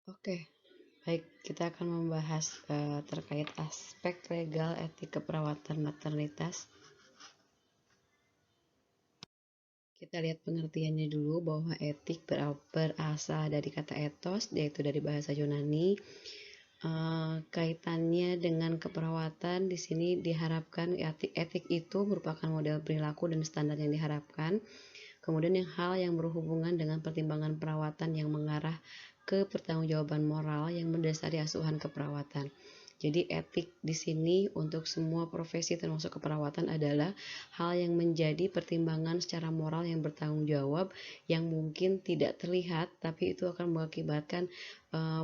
Oke, baik, kita akan membahas terkait aspek legal etik keperawatan maternitas. Kita lihat pengertiannya dulu bahwa etik berasal dari kata ethos, yaitu dari bahasa Yunani. Kaitannya dengan keperawatan di sini diharapkan etik itu merupakan model perilaku dan standar yang diharapkan. Kemudian hal yang berhubungan dengan pertimbangan perawatan yang mengarah ke pertanggungjawaban moral yang mendasari asuhan keperawatan. Jadi etik di sini untuk semua profesi termasuk keperawatan adalah hal yang menjadi pertimbangan secara moral yang bertanggung jawab yang mungkin tidak terlihat tapi itu akan mengakibatkan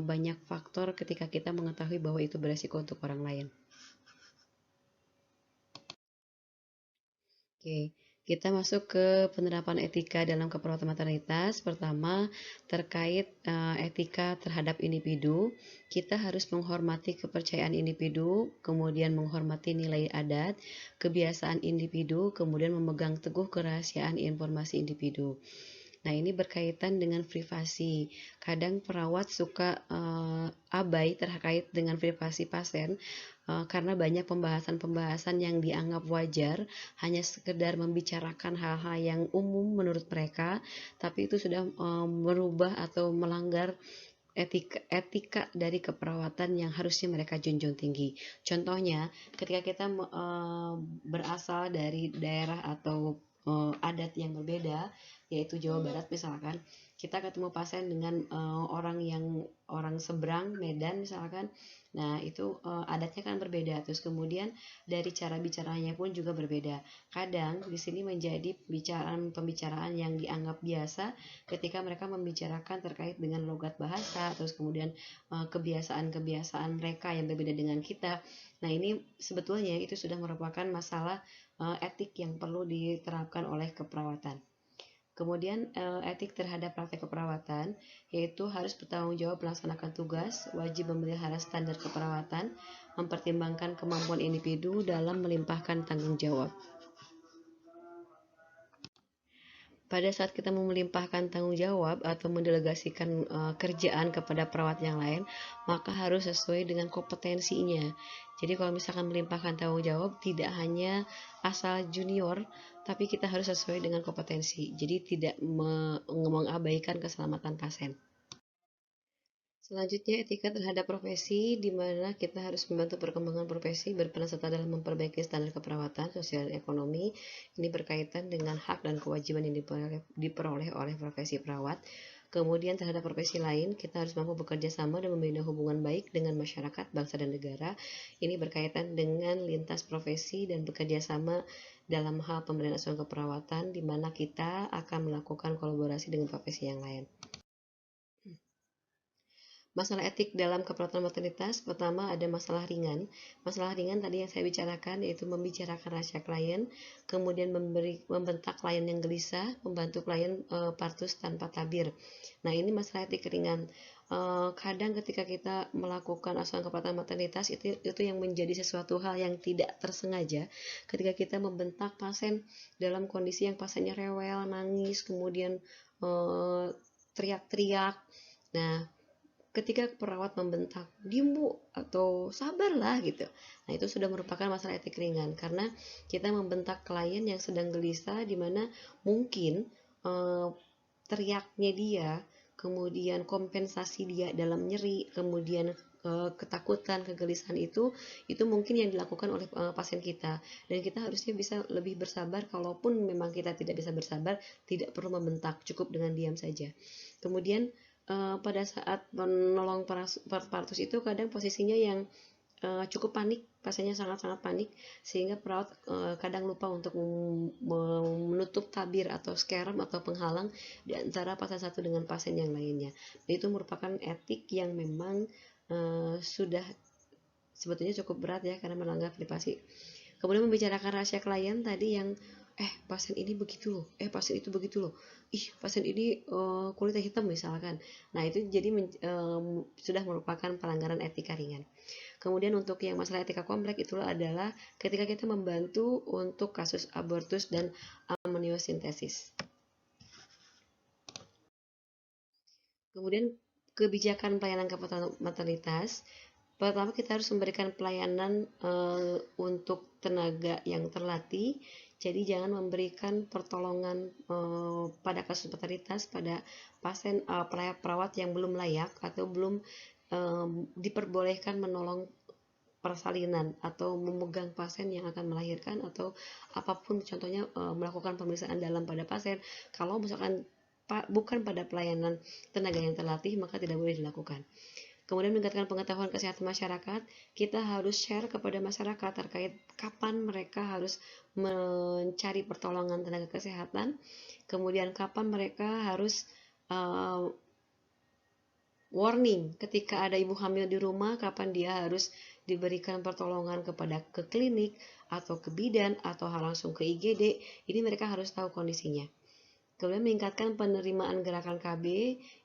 banyak faktor ketika kita mengetahui bahwa itu beresiko untuk orang lain. Oke, kita masuk ke penerapan etika dalam keperawatan maternitas. Pertama, terkait etika terhadap individu, kita harus menghormati kepercayaan individu, kemudian menghormati nilai adat, kebiasaan individu, kemudian memegang teguh kerahasiaan informasi individu. Nah, ini berkaitan dengan privasi. Kadang perawat suka abai terkait dengan privasi pasien karena banyak pembahasan-pembahasan yang dianggap wajar hanya sekedar membicarakan hal-hal yang umum menurut mereka, tapi itu sudah merubah atau melanggar etika dari keperawatan yang harusnya mereka junjung tinggi. Contohnya, ketika kita berasal dari daerah atau adat yang berbeda, yaitu Jawa Barat misalkan, kita ketemu pasien dengan orang seberang Medan misalkan. Nah, itu adatnya kan berbeda. Terus kemudian dari cara bicaranya pun juga berbeda. Kadang di sini menjadi pembicaraan yang dianggap biasa ketika mereka membicarakan terkait dengan logat bahasa, terus kemudian kebiasaan-kebiasaan mereka yang berbeda dengan kita. Nah, ini sebetulnya itu sudah merupakan masalah etik yang perlu diterapkan oleh keperawatan. Kemudian etik terhadap praktek keperawatan, yaitu harus bertanggung jawab melaksanakan tugas, wajib memelihara standar keperawatan, mempertimbangkan kemampuan individu dalam melimpahkan tanggung jawab. Pada saat kita mau melimpahkan tanggung jawab atau mendelegasikan kerjaan kepada perawat yang lain, maka harus sesuai dengan kompetensinya. Jadi kalau misalkan melimpahkan tanggung jawab tidak hanya asal junior, tapi kita harus sesuai dengan kompetensi. Jadi tidak mengabaikan keselamatan pasien. Selanjutnya, etika terhadap profesi, di mana kita harus membantu perkembangan profesi, berperan serta dalam memperbaiki standar keperawatan, sosial, dan ekonomi. Ini berkaitan dengan hak dan kewajiban yang diperoleh oleh profesi perawat. Kemudian terhadap profesi lain, kita harus mampu bekerja sama dan membina hubungan baik dengan masyarakat, bangsa, dan negara. Ini berkaitan dengan lintas profesi dan bekerja sama dalam hal pemberian asuhan keperawatan, di mana kita akan melakukan kolaborasi dengan profesi yang lain. Masalah etik dalam keperawatan maternitas, pertama ada masalah ringan. Masalah ringan tadi yang saya bicarakan yaitu membicarakan rahasia klien, kemudian membentak klien yang gelisah, membantu klien partus tanpa tabir. Nah, ini masalah etik ringan. Kadang ketika kita melakukan asuhan keperawatan maternitas itu yang menjadi sesuatu hal yang tidak tersengaja ketika kita membentak pasien dalam kondisi yang pasiennya rewel, nangis, kemudian teriak-teriak. Nah, ketika perawat membentak dimbu atau sabarlah gitu, nah itu sudah merupakan masalah etik ringan karena kita membentak klien yang sedang gelisah di mana mungkin eh, teriaknya dia, kemudian kompensasi dia dalam nyeri, kemudian ketakutan, kegelisahan itu mungkin yang dilakukan oleh pasien kita, dan kita harusnya bisa lebih bersabar. Kalaupun memang kita tidak bisa bersabar, tidak perlu membentak, cukup dengan diam saja. Kemudian pada saat menolong partus itu kadang posisinya yang cukup panik, pasiennya sangat-sangat panik sehingga perawat kadang lupa untuk menutup tabir atau skerm atau penghalang di antara pasien satu dengan pasien yang lainnya. Itu merupakan etik yang memang sudah sebetulnya cukup berat ya karena melanggar privasi. Kemudian membicarakan rahasia klien tadi yang pasien ini begitu loh, pasien itu begitu loh, pasien ini kulitnya hitam misalkan. Nah, itu jadi sudah merupakan pelanggaran etika ringan. Kemudian untuk yang masalah etika kompleks itulah adalah ketika kita membantu untuk kasus abortus dan amniosintesis. Kemudian kebijakan pelayanan keperawatan maternitas, pertama kita harus memberikan pelayanan untuk tenaga yang terlatih. Jadi jangan memberikan pertolongan pada kasus maternitas pada pasien perawat yang belum layak atau belum diperbolehkan menolong persalinan atau memegang pasien yang akan melahirkan atau apapun, contohnya melakukan pemeriksaan dalam pada pasien. Kalau misalkan bukan pada pelayanan tenaga yang terlatih, maka tidak boleh dilakukan. Kemudian meningkatkan pengetahuan kesehatan masyarakat, kita harus share kepada masyarakat terkait kapan mereka harus mencari pertolongan tenaga kesehatan, kemudian kapan mereka harus warning ketika ada ibu hamil di rumah, kapan dia harus diberikan pertolongan ke klinik atau ke bidan atau langsung ke IGD. Ini mereka harus tahu kondisinya. Kemudian meningkatkan penerimaan gerakan KB,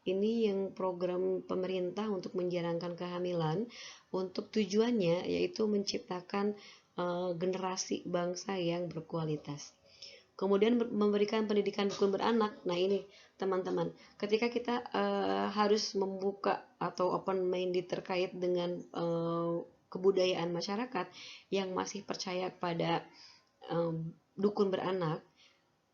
ini yang program pemerintah untuk menjarangkan kehamilan, untuk tujuannya yaitu menciptakan generasi bangsa yang berkualitas. Kemudian memberikan pendidikan dukun beranak. Nah ini teman-teman, ketika kita harus membuka atau open minded terkait dengan kebudayaan masyarakat yang masih percaya pada dukun beranak,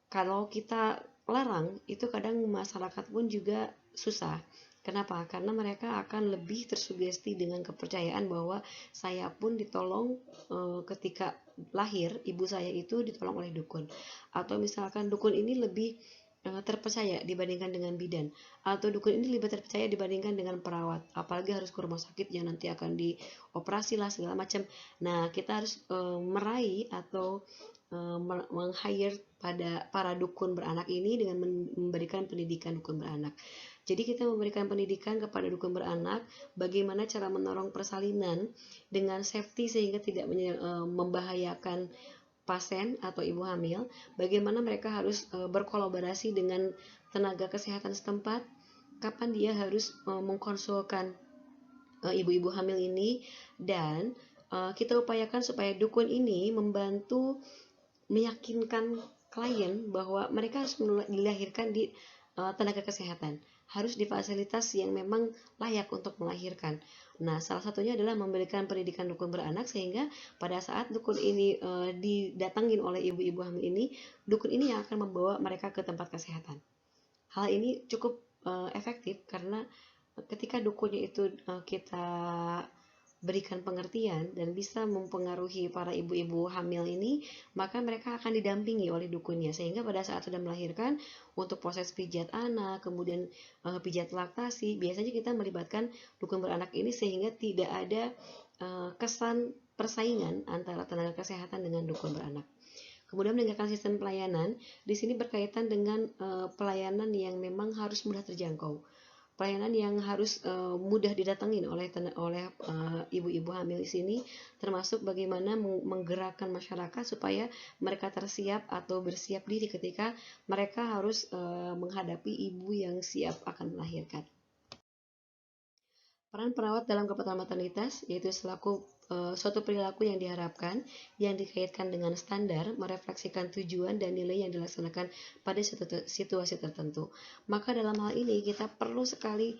kalau kita larang, itu kadang masyarakat pun juga susah. Kenapa? Karena mereka akan lebih tersugesti dengan kepercayaan bahwa saya pun ditolong ketika lahir, ibu saya itu ditolong oleh dukun. Atau misalkan dukun ini lebih terpercaya dibandingkan dengan bidan, atau dukun ini lebih terpercaya dibandingkan dengan perawat, apalagi harus ke rumah sakit yang nanti akan dioperasi lah segala macam. Nah kita harus meraih atau meng-hire pada para dukun beranak ini dengan memberikan pendidikan dukun beranak. Jadi kita memberikan pendidikan kepada dukun beranak bagaimana cara menolong persalinan dengan safety sehingga tidak membahayakan pasien atau ibu hamil, bagaimana mereka harus berkolaborasi dengan tenaga kesehatan setempat, kapan dia harus mengkonsulkan ibu-ibu hamil ini, dan kita upayakan supaya dukun ini membantu meyakinkan klien bahwa mereka harus dilahirkan di tenaga kesehatan, harus di fasilitas yang memang layak untuk melahirkan. Nah, salah satunya adalah memberikan pendidikan dukun beranak sehingga pada saat dukun ini didatangin oleh ibu-ibu hamil ini, dukun ini yang akan membawa mereka ke tempat kesehatan. Hal ini cukup efektif karena ketika dukunnya itu kita berikan pengertian dan bisa mempengaruhi para ibu-ibu hamil ini, maka mereka akan didampingi oleh dukunnya sehingga pada saat sudah melahirkan, untuk proses pijat anak, kemudian pijat laktasi, biasanya kita melibatkan dukun beranak ini sehingga tidak ada kesan persaingan antara tenaga kesehatan dengan dukun beranak. Kemudian meningkatkan sistem pelayanan, di sini berkaitan dengan pelayanan yang memang harus mudah terjangkau. Pelayanan yang harus mudah didatengin oleh ibu-ibu hamil di sini, termasuk bagaimana menggerakkan masyarakat supaya mereka tersiap atau bersiap diri ketika mereka harus menghadapi ibu yang siap akan melahirkan. Peran perawat dalam keperawatan maternitas yaitu selaku suatu perilaku yang diharapkan, yang dikaitkan dengan standar, merefleksikan tujuan dan nilai yang dilaksanakan pada situasi tertentu. Maka dalam hal ini kita perlu sekali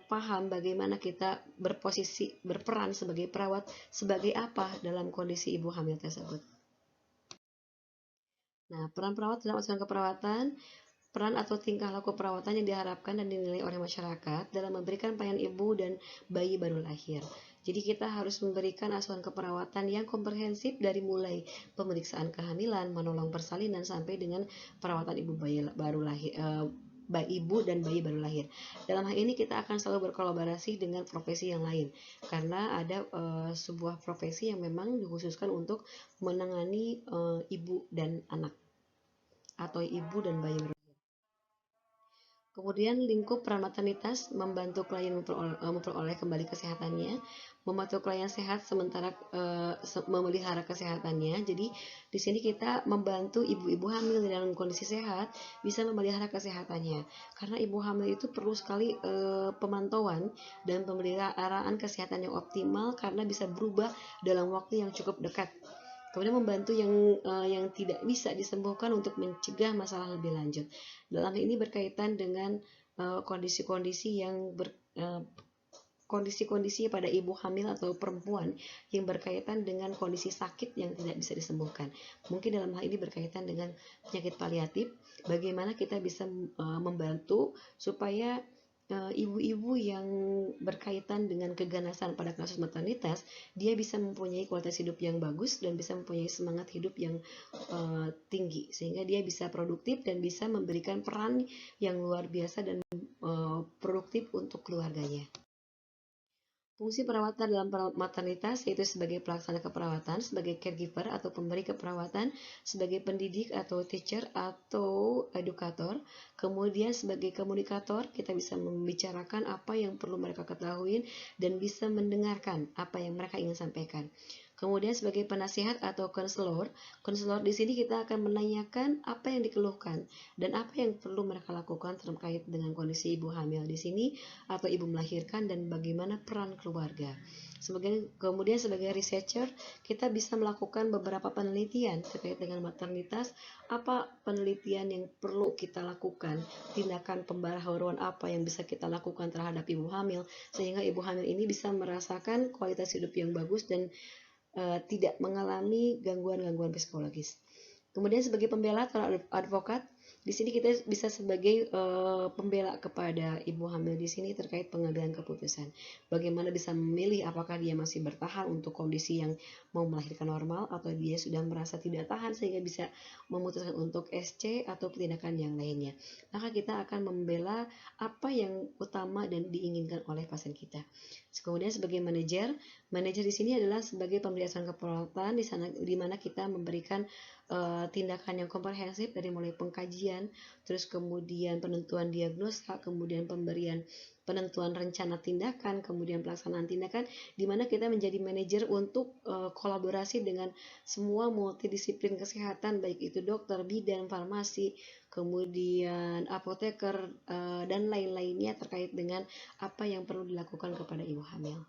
paham bagaimana kita berperan sebagai perawat, sebagai apa dalam kondisi ibu hamil tersebut. Nah, peran perawat dalam asuhan keperawatan, peran atau tingkah laku perawatan yang diharapkan dan dinilai oleh masyarakat dalam memberikan pelayanan ibu dan bayi baru lahir. Jadi kita harus memberikan asuhan keperawatan yang komprehensif dari mulai pemeriksaan kehamilan, menolong persalinan sampai dengan perawatan ibu bayi baru lahir, ibu dan bayi baru lahir. Dalam hal ini kita akan selalu berkolaborasi dengan profesi yang lain karena ada sebuah profesi yang memang dikhususkan untuk menangani ibu dan anak atau ibu dan bayi baru. Kemudian lingkup peran maternitas membantu klien memperoleh kembali kesehatannya, membantu klien sehat sementara memelihara kesehatannya. Jadi di sini kita membantu ibu-ibu hamil dalam kondisi sehat bisa memelihara kesehatannya. Karena ibu hamil itu perlu sekali pemantauan dan pemeliharaan kesehatan yang optimal karena bisa berubah dalam waktu yang cukup dekat. Kemudian membantu yang tidak bisa disembuhkan untuk mencegah masalah lebih lanjut. Dalam ini berkaitan dengan kondisi-kondisi yang kondisi-kondisi pada ibu hamil atau perempuan yang berkaitan dengan kondisi sakit yang tidak bisa disembuhkan. Mungkin dalam hal ini berkaitan dengan penyakit paliatif, bagaimana kita bisa membantu supaya ibu-ibu yang berkaitan dengan keganasan pada kasus maternitas, dia bisa mempunyai kualitas hidup yang bagus dan bisa mempunyai semangat hidup yang tinggi, sehingga dia bisa produktif dan bisa memberikan peran yang luar biasa dan produktif untuk keluarganya. Fungsi perawatan dalam maternitas yaitu sebagai pelaksana keperawatan, sebagai caregiver atau pemberi keperawatan, sebagai pendidik atau teacher atau edukator, kemudian sebagai komunikator kita bisa membicarakan apa yang perlu mereka ketahui dan bisa mendengarkan apa yang mereka ingin sampaikan. Kemudian sebagai penasihat atau konselor, konselor di sini kita akan menanyakan apa yang dikeluhkan dan apa yang perlu mereka lakukan terkait dengan kondisi ibu hamil di sini atau ibu melahirkan dan bagaimana peran keluarga. Kemudian sebagai researcher, kita bisa melakukan beberapa penelitian terkait dengan maternitas, apa penelitian yang perlu kita lakukan, tindakan pembaharuan apa yang bisa kita lakukan terhadap ibu hamil, sehingga ibu hamil ini bisa merasakan kualitas hidup yang bagus dan tidak mengalami gangguan-gangguan psikologis. Kemudian sebagai pembela atau advokat, di sini kita bisa sebagai pembela kepada ibu hamil di sini terkait pengambilan keputusan. Bagaimana bisa memilih apakah dia masih bertahan untuk kondisi yang mau melahirkan normal atau dia sudah merasa tidak tahan sehingga bisa memutuskan untuk SC atau tindakan yang lainnya. Maka kita akan membela apa yang utama dan diinginkan oleh pasien kita. Kemudian sebagai manajer, manajer di sini adalah sebagai pemberi asuhan keperawatan di mana kita memberikan tindakan yang komprehensif dari mulai pengkajian, terus kemudian penentuan diagnosa, kemudian penentuan rencana tindakan, kemudian pelaksanaan tindakan, di mana kita menjadi manajer untuk kolaborasi dengan semua multidisiplin kesehatan, baik itu dokter, bidan, farmasi, kemudian apoteker, dan lain-lainnya terkait dengan apa yang perlu dilakukan kepada ibu hamil.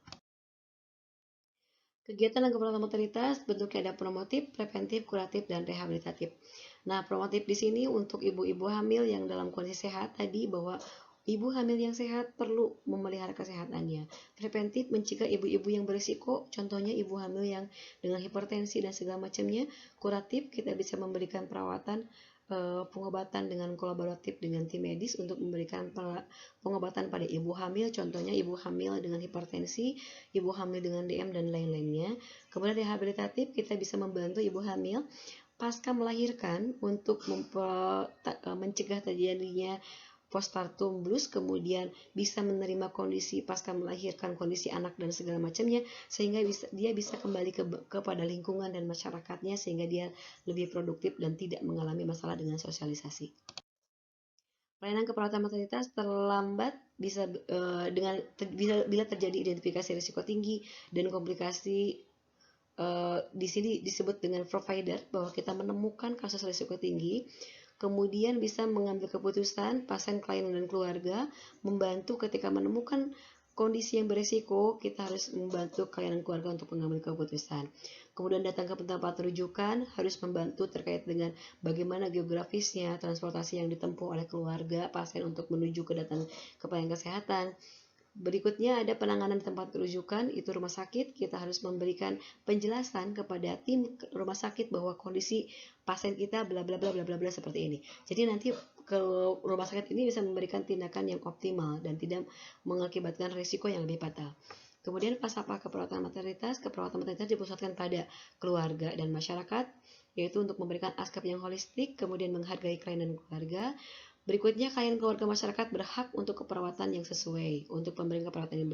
Kegiatan dan keperawatan maternitas bentuknya ada promotif, preventif, kuratif, dan rehabilitatif. Nah, promotif di sini untuk ibu-ibu hamil yang dalam kondisi sehat tadi bahwa ibu hamil yang sehat perlu memelihara kesehatannya. Preventif mencegah ibu-ibu yang berisiko, contohnya ibu hamil yang dengan hipertensi dan segala macamnya. Kuratif kita bisa memberikan perawatan pengobatan dengan kolaboratif dengan tim medis untuk memberikan pengobatan pada ibu hamil, contohnya ibu hamil dengan hipertensi, ibu hamil dengan DM dan lain-lainnya. Kemudian rehabilitatif kita bisa membantu ibu hamil pasca melahirkan untuk mencegah terjadinya postpartum blues, kemudian bisa menerima kondisi pasca melahirkan, kondisi anak dan segala macamnya, sehingga dia bisa kembali kepada lingkungan dan masyarakatnya sehingga dia lebih produktif dan tidak mengalami masalah dengan sosialisasi. Pelayanan keperawatan maternitas terlambat bisa bila terjadi identifikasi risiko tinggi dan komplikasi. Di sini disebut dengan provider bahwa kita menemukan kasus risiko tinggi, kemudian bisa mengambil keputusan pasien, klien, dan keluarga, membantu ketika menemukan kondisi yang beresiko, kita harus membantu klien dan keluarga untuk mengambil keputusan. Kemudian datang ke tempat rujukan, harus membantu terkait dengan bagaimana geografisnya, transportasi yang ditempuh oleh keluarga, pasien untuk menuju ke pelayanan kesehatan. Berikutnya ada penanganan tempat rujukan, itu rumah sakit. Kita harus memberikan penjelasan kepada tim rumah sakit bahwa kondisi pasien kita bla bla bla bla bla bla seperti ini. Jadi nanti ke rumah sakit ini bisa memberikan tindakan yang optimal dan tidak mengakibatkan risiko yang lebih fatal. Kemudian pasca keperawatan maternitas dipusatkan pada keluarga dan masyarakat, yaitu untuk memberikan aspek yang holistik, kemudian menghargai klien dan keluarga. Berikutnya, klien keluarga masyarakat berhak untuk keperawatan yang sesuai, untuk pemberian keperawatan yang